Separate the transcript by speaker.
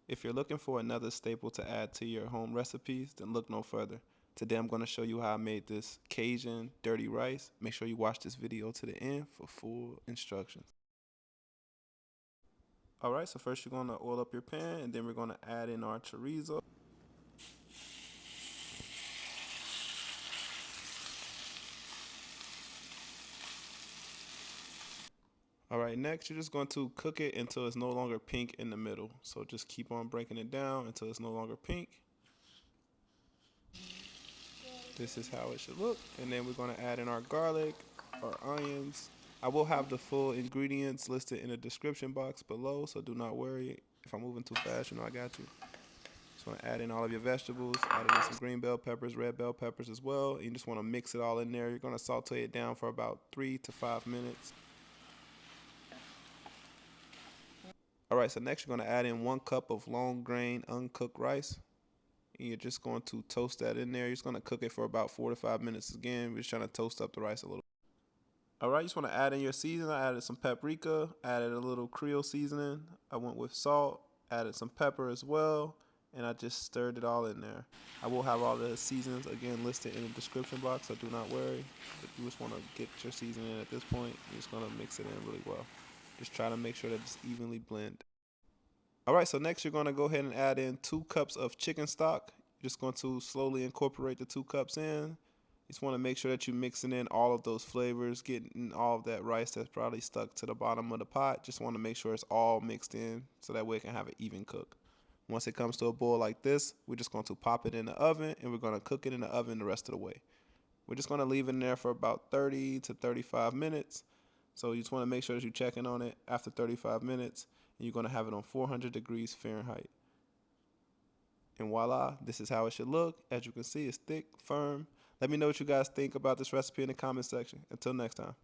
Speaker 1: If you're looking for another staple to add to your home recipes, then look no further. Today I'm going to show you how I made this Cajun dirty rice. Make sure you watch this video to the end for full instructions. Alright, so first you're going to oil up your pan, and then we're going to add in our chorizo. Alright, next you're just going to cook it until it's no longer pink in the middle. So just keep on breaking it down until it's no longer pink. This is how it should look. And then we're going to add in our garlic, our onions. I will have the full ingredients listed in the description box below, so do not worry. If I'm moving too fast, you know I got you. Just want to add in all of your vegetables, add in some green bell peppers, red bell peppers as well. And you just want to mix it all in there. You're going to saute it down for about 3 to 5 minutes. Alright, so next you're going to add in 1 cup of long grain uncooked rice. And you're just going to toast that in there. You're just going to cook it for about 4 to 5 minutes again. We're just trying to toast up the rice a little. Alright, you just want to add in your seasoning. I added some paprika, added a little Creole seasoning. I went with salt, added some pepper as well, and I just stirred it all in there. I will have all the seasonings again listed in the description box, so do not worry. If you just want to get your seasoning at this point, you're just going to mix it in really well. Just try to make sure that it's evenly blended. Alright, so next you're going to go ahead and add in 2 cups of chicken stock. You're just going to slowly incorporate the 2 cups in. You just want to make sure that you're mixing in all of those flavors, getting all of that rice that's probably stuck to the bottom of the pot. Just want to make sure it's all mixed in so that way it can have an even cook. Once it comes to a boil like this, we're just going to pop it in the oven and we're going to cook it in the oven the rest of the way. We're just going to leave it in there for about 30 to 35 minutes. So you just want to make sure that you're checking on it after 35 minutes, and you're going to have it on 400 degrees Fahrenheit. And voila, this is how it should look. As you can see, it's thick, firm. Let me know what you guys think about this recipe in the comment section. Until next time.